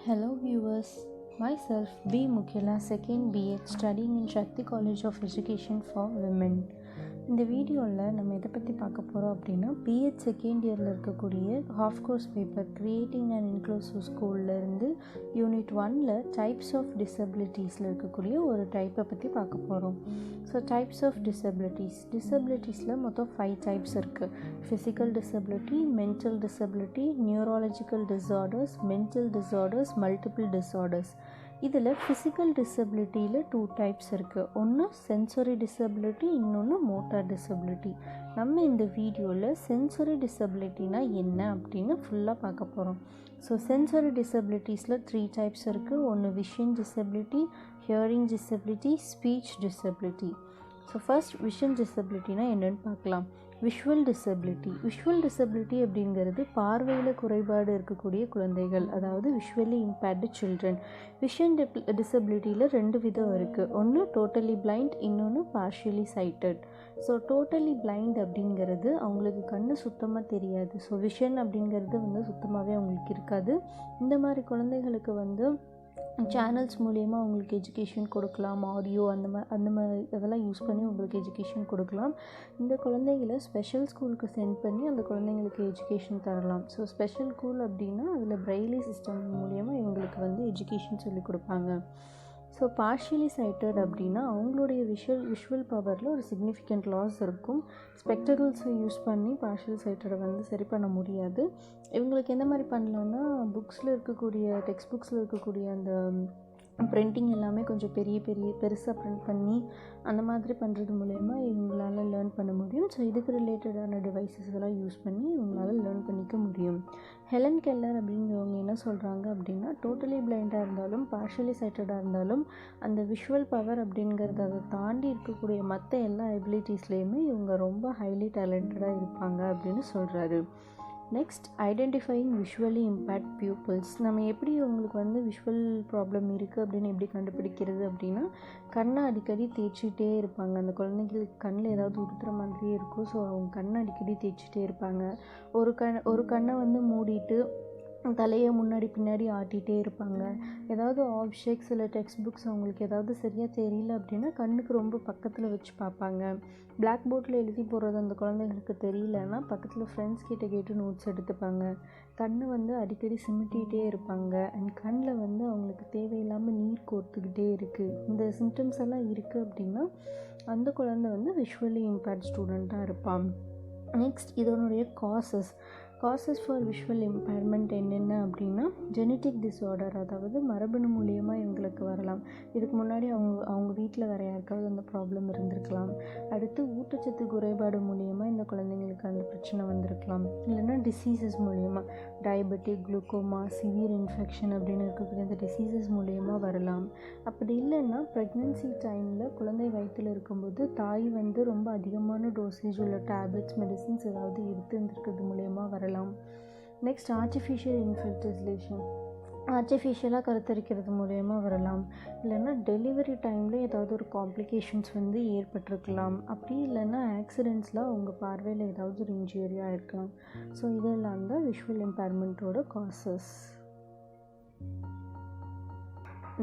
Hello viewers, myself B. Mukila, 2nd B.Ed studying in Shakti College of Education for Women. இந்த வீடியோவில் நம்ம எதை பற்றி பார்க்க போகிறோம் அப்படின்னா பிஎட் செகண்ட் இயரில் இருக்கக்கூடிய half course paper creating and inclusive ஸ்கூல்லேருந்து யூனிட் 1ல் டைப்ஸ் ஆஃப் டிசபிலிட்டிஸில் இருக்கக்கூடிய ஒரு டைப்பை பற்றி பார்க்க போகிறோம். ஸோ டைப்ஸ் ஆஃப் டிசபிலிட்டிஸில் மொத்தம் 5 டைப்ஸ் இருக்குது. Physical disability, mental disability, neurological disorders, mental disorders, multiple disorders. இதில் ஃபிசிக்கல் டிசபிலிட்டியில் 2 டைப்ஸ் இருக்குது. ஒன்று சென்சரி டிசபிலிட்டி, இன்னொன்று மோட்டார் டிசபிலிட்டி. நம்ம இந்த வீடியோவில் சென்சரி டிசபிலிட்டினா என்ன அப்படின்னு ஃபுல்லாக பார்க்க போகிறோம். ஸோ சென்சரி டிசபிலிட்டிஸில் 3 டைப்ஸ் இருக்குது. ஒன்று vision disability, hearing disability, speech disability. So first vision டிசபிலிட்டினா என்னென்னு பார்க்கலாம். விஷுவல் டிசபிலிட்டி அப்படிங்கிறது பார்வையில் குறைபாடு இருக்கக்கூடிய குழந்தைகள், அதாவது விஷுவலி இம்பேர்டு சில்ட்ரன். விஷன் டிசபிலிட்டியில் 2 விதம் இருக்குது. ஒன்று டோட்டலி பிளைண்ட், இன்னொன்று partially cited. So totally blind அப்படிங்கிறது அவங்களுக்கு கண்ணு சுத்தமாக தெரியாது. ஸோ விஷன் அப்படிங்கிறது சுத்தமாகவே அவங்களுக்கு இருக்காது. இந்த மாதிரி குழந்தைகளுக்கு சேனல்ஸ் மூலயமா அவங்களுக்கு எஜுகேஷன் கொடுக்கலாம். ஆடியோ அந்த மாதிரி இதெல்லாம் யூஸ் பண்ணி உங்களுக்கு எஜுகேஷன் கொடுக்கலாம். இந்த குழந்தைகளை ஸ்பெஷல் ஸ்கூலுக்கு சென்ட் பண்ணி அந்த குழந்தைங்களுக்கு எஜுகேஷன் தரலாம். ஸோ ஸ்பெஷல் ஸ்கூல் அப்படின்னா அதில் பிரெய்லி சிஸ்டம் மூலயமா இவங்களுக்கு எஜுகேஷன் சொல்லி கொடுப்பாங்க. ஸோ பார்ஷியலி சைட்டட் அப்படின்னா அவங்களுடைய விஷுவல் பவரில் ஒரு சிக்னிஃபிகண்ட் லாஸ் இருக்கும். ஸ்பெக்டகல்ஸை யூஸ் பண்ணி பார்ஷியல் சைட்டடை சரி பண்ண முடியாது. இவங்களுக்கு எந்த மாதிரி பண்ணலான்னா டெக்ஸ்ட் புக்ஸில் இருக்கக்கூடிய அந்த பிரிண்டிங் எல்லாமே கொஞ்சம் பெருசாக பிரிண்ட் பண்ணி அந்த மாதிரி பண்ணுறது மூலயமா இவங்களால் லேர்ன் பண்ண முடியும். ஸோ இதுக்கு ரிலேட்டடான டிவைசஸ் எல்லாம் யூஸ் பண்ணி இவங்களால் லேர்ன் பண்ணிக்க முடியும். ஹெலன் கெல்லர் அப்படிங்கிறவங்க என்ன சொல்கிறாங்க அப்படின்னா, டோட்டலி பிளைண்டாக இருந்தாலும் பார்ஷியலி சைட்டடாக இருந்தாலும் அந்த விஷுவல் பவர் அப்படிங்கிறது அதை தாண்டி இருக்கக்கூடிய மற்ற எல்லா எபிலிட்டிஸ்லேயுமே இவங்க ரொம்ப ஹைலி டேலண்டடாக இருப்பாங்க அப்படின்னு சொல்கிறாரு. Next, identifying visually impaired pupils. நம்ம எப்படி அவங்களுக்கு விஷுவல் ப்ராப்ளம் இருக்குது அப்படின்னு எப்படி கண்டுபிடிக்கிறது அப்படின்னா, கண்ணை அடிக்கடி தேய்ச்சிட்டே இருப்பாங்க. அந்த குழந்தைங்களுக்கு கண்ணில் ஏதாவது உறுத்துற மாதிரியே இருக்கும். ஸோ அவங்க கண்ணை அடிக்கடி தேய்ச்சிட்டே இருப்பாங்க. ஒரு கண்ணை மூடிட்டு தலையை முன்னாடி பின்னாடி ஆட்டிகிட்டே இருப்பாங்க. ஏதாவது ஆப்ஜெக்ட்ஸ் இல்லை டெக்ஸ்ட் புக்ஸ் அவங்களுக்கு ஏதாவது சரியாக தெரியல அப்படின்னா கண்ணுக்கு ரொம்ப பக்கத்தில் வச்சு பார்ப்பாங்க. பிளாக் போர்டில் எழுதி போடுறது அந்த குழந்தைங்களுக்கு தெரியலன்னா பக்கத்தில் ஃப்ரெண்ட்ஸ் கிட்ட கேட்டு நோட்ஸ் எடுத்துப்பாங்க. கண்ணை அடிக்கடி சிமிட்டிகிட்டே இருப்பாங்க. அண்ட் கண்ணில் அவங்களுக்கு தேவையில்லாமல் நீர் கோர்த்துக்கிட்டே இருக்குது. இந்த சிம்டம்ஸ் எல்லாம் இருக்குது அப்படின்னா அந்த குழந்தை விஷுவலி இம்பேர்ட் ஸ்டூடெண்ட்டாக இருப்பான். நெக்ஸ்ட், இதனுடைய காசஸ் ஃபார் விஷுவல் இம்பேர்மெண்ட் என்னென்ன அப்படின்னா, ஜெனட்டிக் டிஸார்டர், அதாவது மரபணு மூலியமாக இவங்களுக்கு வரலாம். இதுக்கு முன்னாடி அவங்க வீட்டில் வேறு யாருக்காவது அந்த ப்ராப்ளம் இருந்திருக்கலாம். அடுத்து ஊட்டச்சத்து குறைபாடு மூலியமாக இந்த குழந்தைங்களுக்கு அந்த பிரச்சனை வந்திருக்கலாம். இல்லைன்னா டிசீசஸ் மூலியமாக டயபெட்டிக், குளுக்கோமா, சிவியர் இன்ஃபெக்ஷன் அப்படின்னு இருக்கக்கூடிய இந்த டிசீசஸ் மூலியமாக வரலாம். அப்படி இல்லைன்னா ப்ரெக்னென்சி டைமில் குழந்தை வயிற்றில் இருக்கும்போது தாய் ரொம்ப அதிகமான டோசேஜ் உள்ள டேப்லெட்ஸ், மெடிசின்ஸ் ஏதாவது இருந்துருக்கிறது மூலயமா வரலாம். நெக்ஸ்ட், ஆர்டிஃபிஷியல் இன்ஃபெர்டிலைசேஷன், ஆர்டிஃபிஷியலாக கருத்தரிக்கிறது மூலயமா வரலாம். இல்லைன்னா டெலிவரி டைமில் ஏதாவது ஒரு காம்ப்ளிகேஷன்ஸ் ஏற்பட்டிருக்கலாம். அப்படி இல்லைன்னா ஆக்சிடெண்ட்ஸில் அவங்க பார்வையில் ஏதாவது ஒரு இன்ஜூரியாக இருக்கலாம். ஸோ இதெல்லாம் தான் விஷுவல் இம்பேர்மெண்ட்டோட காசஸ்.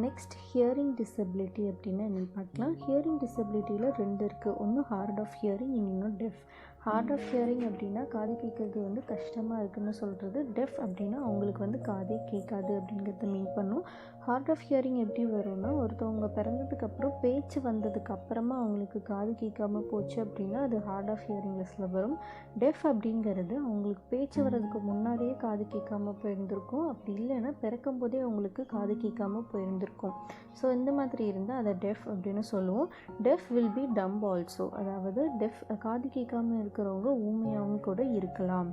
நெக்ஸ்ட், ஹியரிங் டிசபிலிட்டி அப்படின்னா என்னென்னு பார்க்கலாம். ஹியரிங் டிசபிலிட்டியில் 2 இருக்குது. ஒன்று ஹார்ட் ஆஃப் ஹியரிங், இன்னொன்று டெஃப். ஹார்ட் ஆஃப் ஹியரிங் அப்படின்னா காது கேட்குறது கஷ்டமாக இருக்குதுன்னு சொல்கிறது. டெஃப் அப்படின்னா அவங்களுக்கு காதே கேட்காது அப்படிங்கிறத மீன் பண்ணும். ஹார்ட் ஆஃப் ஹியரிங் எப்படி வரும்னா, ஒருத்தவங்க பிறந்ததுக்கப்புறம் பேச்சு வந்ததுக்கு அப்புறமா அவங்களுக்கு காது கேட்காம போச்சு அப்படின்னா அது ஹார்ட் ஆஃப் ஹியரிங் லிஸ்ட்டில் வரும். டெஃப் அப்படிங்கிறது அவங்களுக்கு பேச்சு வர்றதுக்கு முன்னாடியே காது கேட்காம போயிருந்திருக்கும். அப்படி இல்லைன்னா பிறக்கும் போதே அவங்களுக்கு காது கேட்காம போயிருந்திருக்கும். ஸோ இந்த மாதிரி இருந்தால் அதை டெஃப் அப்படின்னு சொல்லுவோம். Deaf will be dumb also, அதாவது டெஃப் காது கேட்காம இருக்கிறவங்க ஊமையாகவும் கூட இருக்கலாம்.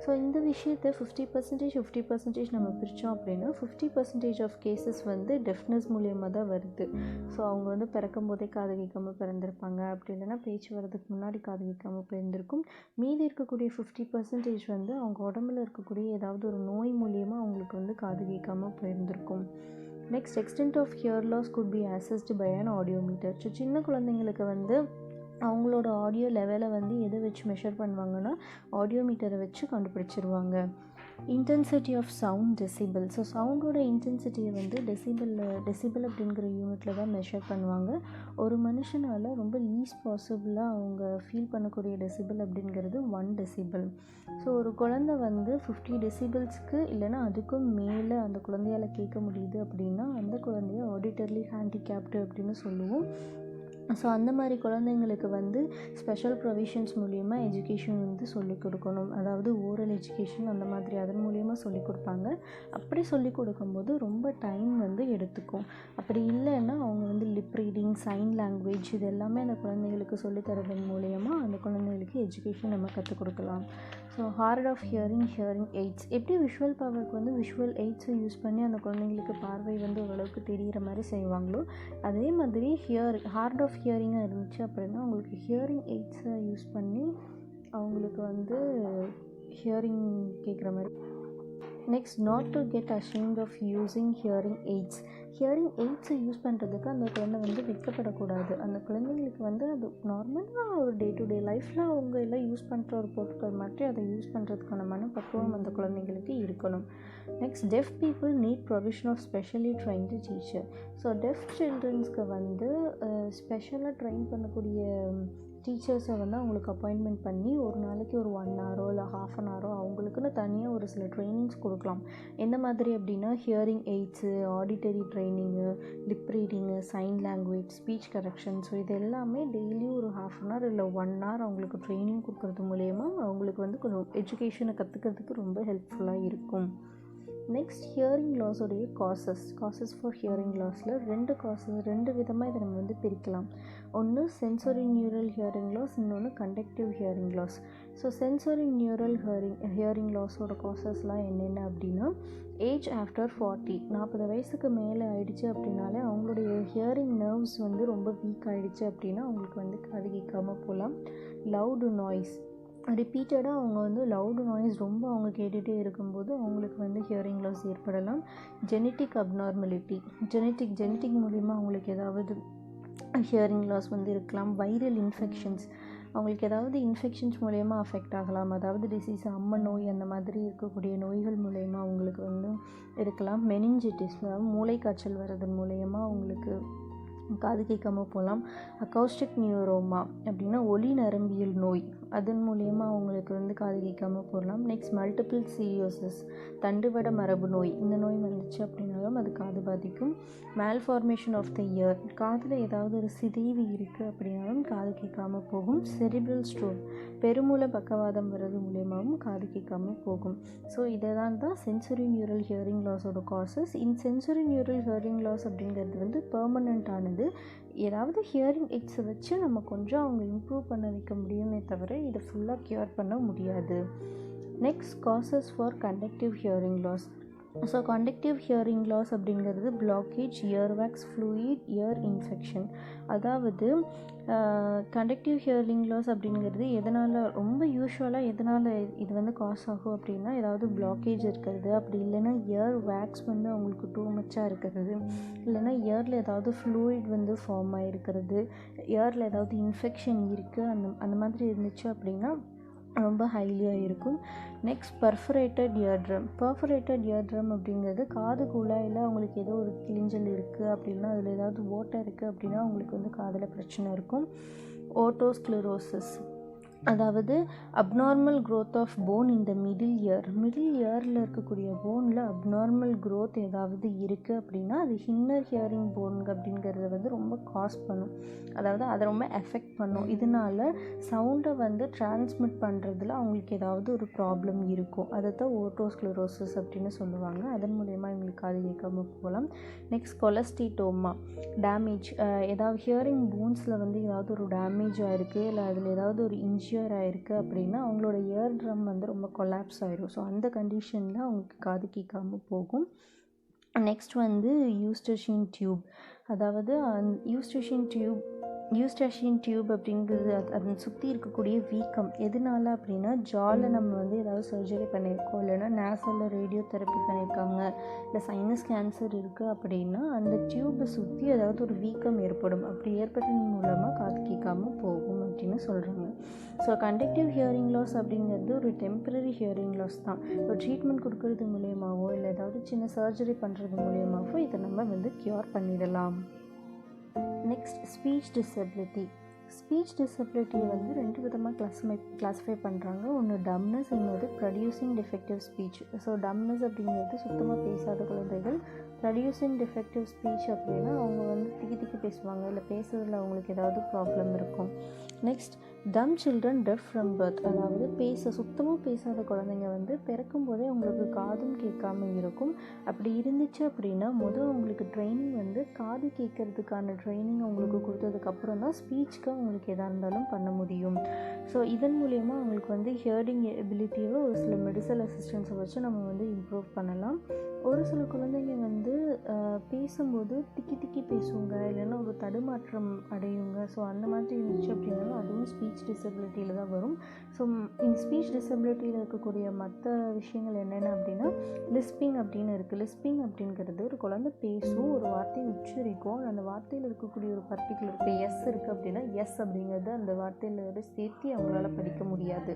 ஸோ இந்த விஷயத்தை 50% நம்ம பிரித்தோம் அப்படின்னா 50% ஆஃப் கேசஸ் டெஃப்னஸ் மூலியமாக தான் வருது. ஸோ அவங்க பிறக்கும் போதே காது கேட்காமல் பிறந்திருப்பாங்க. அப்படி இல்லைன்னா பேச்சு வர்றதுக்கு முன்னாடி காது கேட்காமல் போயிருந்திருக்கும். மீதி இருக்கக்கூடிய 50% அவங்க உடம்புல இருக்கக்கூடிய ஏதாவது ஒரு நோய் மூலியமாக அவங்களுக்கு காது கேட்காமல் போயிருந்திருக்கும். Next, extent of hear loss could be assessed by an audiometer. So சின்ன குழந்தைங்களுக்கு அவங்களோட ஆடியோ லெவலை எதை வச்சு மெஷர் பண்ணுவாங்கன்னா ஆடியோமீட்டரை வச்சு கண்டுபிடிச்சிருவாங்க. Intensity of sound decibel. So சவுண்டோட இன்டென்சிட்டியை வந்து டெசிபிள் அப்படிங்கிற யூனிட்டில் தான் மெஷர் பண்ணுவாங்க. ஒரு மனுஷனால் ரொம்ப லீஸ்ட் பாசிபிளாக அவங்க ஃபீல் பண்ணக்கூடிய டெசிபிள் அப்படிங்கிறது 1 டெசிபிள். ஸோ ஒரு குழந்தை வந்து 50 டெசிபிள்ஸ்க்கு இல்லைனா அதுக்கும் மேலே அந்த குழந்தையால் கேட்க முடியுது அப்படின்னா அந்த குழந்தைய ஆடிட்டர்லி ஹேண்டிகேப்டு அப்படின்னு சொல்லுவோம். ஸோ அந்த மாதிரி குழந்தைங்களுக்கு வந்து ஸ்பெஷல் ப்ரொவிஷன்ஸ் மூலிமா எஜுகேஷன் வந்து சொல்லிக் கொடுக்கணும். அதாவது ஓரல் எஜுகேஷன் அந்த மாதிரி அதன் மூலிமா சொல்லிக் கொடுப்பாங்க. அப்படி சொல்லிக் கொடுக்கும்போது ரொம்ப டைம் வந்து எடுத்துக்கும். அப்படி இல்லைன்னா அவங்க வந்து லிப் ரீடிங், சைன் லாங்குவேஜ் இது எல்லாமே அந்த குழந்தைங்களுக்கு சொல்லித்தரதன் மூலயமா அந்த குழந்தைங்களுக்கு எஜுகேஷன் நம்ம கற்றுக் கொடுக்கலாம். So hard of hearing aids. எப்படி விஷுவல் பவருக்கு வந்து விஷுவல் எய்ட்ஸை யூஸ் பண்ணி அந்த குழந்தைங்களுக்கு பார்வை வந்து ஓரளவுக்கு தெரிகிற மாதிரி செய்வாங்களோ அதே மாதிரி ஹார்ட் ஆஃப் ஹியரிங்காக இருந்துச்சு அப்படின்னா அவங்களுக்கு ஹியரிங் எய்ட்ஸை யூஸ் பண்ணி அவங்களுக்கு வந்து ஹியரிங் கேட்குற மாதிரி. Next, not to get ashamed of using hearing aids. Hearing எய்ட்ஸை யூஸ் பண்ணுறதுக்கு அந்த குழந்தை வந்து வெட்கப்படக்கூடாது. அந்த குழந்தைங்களுக்கு வந்து அது நார்மலாக ஒரு டே டு டே லைஃப்பில் அவங்க எல்லாம் யூஸ் பண்ணுற ஒரு பொருட்கள் மாதிரி அதை யூஸ் பண்ணுறதுக்கான மனப்பக்குவம் அந்த குழந்தைங்களுக்கு இருக்கணும். Next, deaf people need provision of specially trained teacher. So deaf சில்ட்ரன்ஸ்க்கு வந்து ஸ்பெஷலாக ட்ரெயின் பண்ணக்கூடிய டீச்சர்ஸை வந்து அவங்களுக்கு அப்பாயின்மெண்ட் பண்ணி ஒரு நாளைக்கு ஒரு 1 ஹவரோ இல்லை ½ அன் ஹவரோ அவங்களுக்குன்னு தனியாக ஒரு சில ட்ரைனிங்ஸ் கொடுக்கலாம். எந்த மாதிரி அப்படின்னா hearing aids, auditory training, lip reading, sign language, speech correction. So இது எல்லாமே டெய்லி ஒரு ½ அன் ஹவர் இல்லை 1 ஹவர் அவங்களுக்கு ட்ரைனிங் கொடுக்கறது மூலயமா அவங்களுக்கு வந்து கொஞ்சம் எஜுகேஷனை கற்றுக்கிறதுக்கு ரொம்ப ஹெல்ப்ஃபுல்லாக இருக்கும். நெக்ஸ்ட், ஹியரிங் லாஸோடைய காசஸ் ஃபார் ஹியரிங் லாஸில் 2 விதமாக இதை நம்ம வந்து பிரிக்கலாம். ஒன்று சென்சரி நியூரல் ஹியரிங் லாஸ், இன்னொன்று conductive hearing loss. So sensory neural hearing லாஸோட காசஸ்லாம் என்னென்ன அப்படின்னா ஏஜ் ஆஃப்டர் 40 வயசுக்கு மேலே ஆயிடுச்சு அப்படின்னாலே அவங்களுடைய ஹியரிங் நர்வ்ஸ் வந்து ரொம்ப வீக் ஆகிடுச்சு அப்படின்னா அவங்களுக்கு வந்து காது கேட்காமல் போகலாம். லவுடு நாய்ஸ், ரிப்பீட்டடாக அவங்க வந்து லவுடு நாய்ஸ் ரொம்ப அவங்க கேட்டுகிட்டே இருக்கும்போது அவங்களுக்கு வந்து ஹியரிங் லாஸ் ஏற்படலாம். ஜெனட்டிக் அப்நார்மலிட்டி, ஜெனட்டிக் மூலிமா அவங்களுக்கு ஏதாவது ஹியரிங் லாஸ் வந்து இருக்கலாம். வைரல் இன்ஃபெக்ஷன்ஸ், அவங்களுக்கு ஏதாவது இன்ஃபெக்ஷன்ஸ் மூலயமா அஃபெக்ட் ஆகலாம். அதாவது டிசீஸ், அம்மை நோய் அந்த மாதிரி இருக்கக்கூடிய நோய்கள் மூலயமா அவங்களுக்கு வந்து இருக்கலாம். மெனிஞ்சிட்டிஸ், அதாவது மூளைக்காய்ச்சல் வர்றதன் மூலயமா அவங்களுக்கு காது கேட்காமல் போகலாம். அக்கௌஸ்டிக் நியூரோமா அப்படின்னா ஒலி நரம்பியல் நோய், அதன் மூலயமா அவங்களுக்கு வந்து காது கேட்காமல் போகலாம். நெக்ஸ்ட், மல்டிபிள் சீரியோசிஸ், தண்டுவட மரபு நோய், இந்த நோய் வந்துச்சு அப்படின்னாலும் அது காது பாதிக்கும். மேல்ஃபார்மேஷன் ஆஃப் த இயர், காதில் ஏதாவது ஒரு சிதைவு இருக்குது அப்படின்னாலும் காது கேட்காமல் போகும். செரிப்ரல் ஸ்ட்ரோக், பெருமூளை பக்கவாதம் வர்றது மூலயமாவும் காது கேட்காமல் போகும். ஸோ இதை தான் சென்சரி நியூரல் ஹியரிங் லாஸோட causes. Sensory neural hearing loss அப்படிங்கிறது வந்து பெர்மனண்ட்டானது. ஏதாவது ஹியரிங் எய்ட்ஸை வச்சு நம்ம கொஞ்சம் அவங்க இம்ப்ரூவ் பண்ண வைக்க முடியுமே தவிர இதை ஃபுல்லாக க்யூர் பண்ண முடியாது. Next, causes for conductive hearing loss. So conductive hearing loss அப்படிங்கிறது blockage, earwax fluid, ear infection. அதாவது கண்டக்டிவ் ஹியரிங் லாஸ் அப்படிங்கிறது எதனால் ரொம்ப யூஸ்வலாக எதனால் இது வந்து காஸ் ஆகும் அப்படின்னா ஏதாவது பிளாக்கேஜ் இருக்கிறது, அப்படி இல்லைன்னா இயர் வேக்ஸ் வந்து அவங்களுக்கு டூ மச்சாக இருக்கிறது, இல்லைன்னா இயரில் ஏதாவது ஃப்ளூயிட் வந்து ஃபார்ம் ஆகிருக்கிறது, இயரில் ஏதாவது இன்ஃபெக்ஷன் இருக்குது அந்த மாதிரி இருந்துச்சு அப்படின்னா ரொம்ப ஹைலியாக இருக்கும். நெக்ஸ்ட், பர்ஃபரேட்டட் இயர்ட்ரம் அப்படிங்கிறது காது குழாயில் அவங்களுக்கு ஏதோ ஒரு கிழிஞ்சல் இருக்குது அப்படின்னா அதில் ஏதாவது ஓட்டை இருக்குது அப்படின்னா அவங்களுக்கு வந்து காதில் பிரச்சனை இருக்கும். ஓட்டோஸ்க்ளரோசிஸ், அதாவது அப்நார்மல் க்ரோத் ஆஃப் போன் இந்த மிடில் இயரில் இருக்கக்கூடிய போனில் அப்நார்மல் க்ரோத் ஏதாவது இருக்குது அப்படின்னா அது இன்னர் ஹியரிங் போன் அப்படிங்கிறத வந்து ரொம்ப காஸ் பண்ணும். அதாவது அதை ரொம்ப எஃபெக்ட் பண்ணும். இதனால சவுண்டை வந்து டிரான்ஸ்மிட் பண்ணுறதுல அவங்களுக்கு ஏதாவது ஒரு ப்ராப்ளம் இருக்கும். அதை தான் ஓட்டோஸ்க்ளரோசிஸ் அப்படின்னு சொல்லுவாங்க. அதன் மூலயமா இவங்களுக்கு காது கேட்காமல் போகலாம். நெக்ஸ்ட், கொலஸ்டிடோமா, டேமேஜ், ஏதாவது ஹியரிங் போன்ஸில் வந்து ஏதாவது ஒரு டேமேஜ் ஆகிருக்கு இல்லை அதில் ஏதாவது ஒரு இன்ஜியர் ஆகிருக்கு அப்படின்னா அவங்களோட இயர் ட்ரம் வந்து ரொம்ப கொலாப்ஸ் ஆகிடும். ஸோ அந்த கண்டிஷனில் அவங்களுக்கு காது கேட்காமல் போகும். நெக்ஸ்ட் வந்து யூஸ்டேஷியன் டியூப், அதாவது யூஸ்டேஷியன் டியூப் அப்படிங்கிறது அதை சுற்றி இருக்கக்கூடிய வீக்கம் எதனால அப்படின்னா ஜாவில் நம்ம வந்து ஏதாவது சர்ஜரி பண்ணியிருக்கோம், இல்லைன்னா நேசலில் ரேடியோ தெரப்பி பண்ணியிருக்காங்க, இல்லை சைனஸ் கேன்சர் இருக்குது அப்படின்னா அந்த டியூப்பை சுற்றி ஏதாவது ஒரு வீக்கம் ஏற்படும். அப்படி ஏற்பட்டதன் மூலமாக காது கேட்காமல் போகும். டிசபிலிட்டின்னு சொல்கிறாங்க. ஸோ கண்டக்டிவ் ஹியரிங் லாஸ் அப்படிங்கிறது ஒரு டெம்பரரி ஹியரிங் லாஸ் தான். ஒரு ட்ரீட்மெண்ட் கொடுக்கறது மூலியமாகவோ இல்லை ஏதாவது சின்ன சர்ஜரி பண்ணுறது மூலியமாகவோ இதை நம்ம வந்து க்யூர் பண்ணிடலாம். Next speech disability. ஸ்பீச் டிசபிலிட்டியை வந்து 2 விதமாக கிளாஸிஃபை பண்ணுறாங்க. ஒன்று டம்னஸ், இன்னொரு ப்ரொடியூசிங் டிஃபெக்டிவ் ஸ்பீச். ஸோ டம்னஸ் அப்படிங்கிறது சுத்தமாக பேசாத குழந்தைகள். ப்ரொடியூசிங் டிஃபெக்டிவ் ஸ்பீச் அப்படின்னா அவங்க வந்து திக்கி பேசுவாங்க, இல்லை பேசுறதுல அவங்களுக்கு ஏதாவது ப்ராப்ளம் இருக்கும். நெக்ஸ்ட் டம் சில்ட்ரன் டெஃப் ஃப்ரம் பர்த், அதாவது சுத்தமாக பேசாத குழந்தைங்க வந்து பிறக்கும் போதே அவங்களுக்கு காதும் கேட்காம இருக்கும். அப்படி இருந்துச்சு அப்படின்னா அவங்களுக்கு ட்ரைனிங் வந்து காது கேட்கறதுக்கான ட்ரைனிங் அவங்களுக்கு கொடுத்ததுக்கப்புறம் தான் ஸ்பீச்சுக்கு அவங்களுக்கு எதாக இருந்தாலும் பண்ண முடியும். ஸோ இதன் மூலயமா அவங்களுக்கு வந்து ஹியரிங் எபிலிட்டியை ஒரு சில மெடிசல் அசிஸ்டன்ஸை வச்சு நம்ம வந்து இம்ப்ரூவ் பண்ணலாம். ஒரு சில குழந்தைங்க வந்து பேசும்போது திக்கி பேசுவாங்க, இல்லைன்னா ஒரு தடுமாற்றம் அடையுங்க. ஸோ அந்த மாதிரி இருந்துச்சு அப்படின்னாலும் அதுவும் ஸ்பீச் டிசபிலிட்டியில் தான் வரும். ஸோ இந்த ஸ்பீச் டிசபிலிட்டியில் இருக்கக்கூடிய மற்ற விஷயங்கள் என்னென்ன அப்படின்னா லிஸ்பிங் அப்படின்னு இருக்குது. லிஸ்பிங் அப்படிங்கிறது ஒரு குழந்தை பேசும், ஒரு வார்த்தையை உச்சரிக்கும், அந்த வார்த்தையில் இருக்கக்கூடிய ஒரு பர்டிகுலர் இப்போ எஸ் இருக்குது அப்படின்னா எஸ் அப்படிங்கிறது அந்த வார்த்தையில் சேர்த்து அவங்களால படிக்க முடியாது.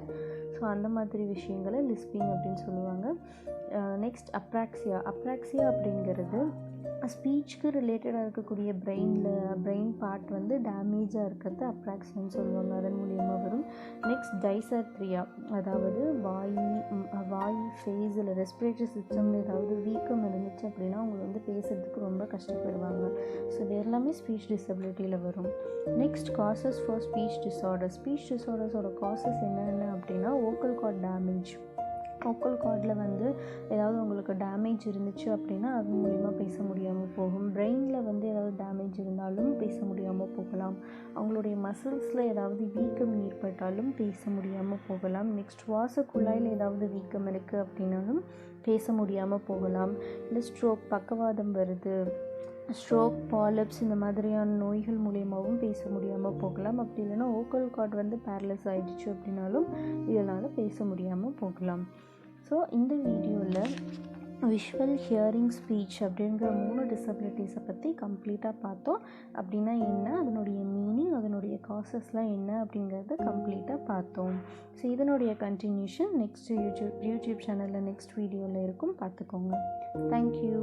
ஸோ அந்த மாதிரி விஷயங்களை லிஸ்பிங் அப்படின்னு சொல்லுவாங்க. நெக்ஸ்ட் அப்ராக்சியா அப்படிங்கிறது ஸ்பீச்சுக்கு ரிலேட்டடாக இருக்கக்கூடிய பிரெயின் பார்ட் வந்து டேமேஜாக இருக்கிறது அப்ராக்சியான்னு சொல்லுவாங்க. அதன் மூலியமாக வரும். நெக்ஸ்ட் டைசார்த்ரியா, அதாவது வாய் ஃபேஸ் இல்லை ரெஸ்பிரேட்டரி சிஸ்டமில் ஏதாவது வீக்கம் இருந்துச்சு அப்படின்னா அவங்க வந்து பேசுறதுக்கு ரொம்ப கஷ்டப்படுவாங்க. ஸோ இது எல்லாமே ஸ்பீச் டிசபிலிட்டியில் வரும். நெக்ஸ்ட் காசஸ் ஃபார் ஸ்பீச் டிஸார்டர்ஸோட காசஸ் என்னென்ன அப்படின்னா வோக்கல் கார்ட் டேமேஜ். வோக்கல் கார்டில் வந்து ஏதாவது உங்களுக்கு டேமேஜ் இருந்துச்சு அப்படின்னா அது மூலிமா பேச முடியாமல் போகும். பிரெயினில் வந்து ஏதாவது டேமேஜ் இருந்தாலும் பேச முடியாமல் போகலாம். அவங்களுடைய மசில்ஸில் ஏதாவது வீக்கம் ஏற்பட்டாலும் பேச முடியாமல் போகலாம். நெக்ஸ்ட் சுவாச குழாயில் ஏதாவது வீக்கம் இருக்குது அப்படின்னாலும் பேச முடியாமல் போகலாம். இல்லை ஸ்ட்ரோக், பக்கவாதம் வருது, ஸ்ட்ரோக், பாலிப்ஸ் இந்த மாதிரியான நோய்கள் மூலியமாகவும் பேச முடியாமல் போகலாம். அப்படி இல்லைன்னா வோக்கல் கார்டு வந்து பேரலைஸ் ஆகிடுச்சு அப்படின்னாலும் இதனால் பேச முடியாமல் போகலாம். ஸோ இந்த வீடியோவில் விஷுவல், ஹியரிங், ஸ்பீச் அப்படிங்கிற 3 டிசபிலிட்டிஸை பற்றி கம்ப்ளீட்டாக பார்த்தோம். அப்படின்னா என்ன, அதனுடைய மீனிங், அதனுடைய காசஸ்லாம் என்ன அப்படிங்கிறத கம்ப்ளீட்டாக பார்த்தோம். ஸோ இதனுடைய கண்டினியூஷன் நெக்ஸ்ட் யூடியூப் சேனலில் நெக்ஸ்ட் வீடியோவில் இருக்கும், பார்த்துக்கோங்க. தேங்க்யூ.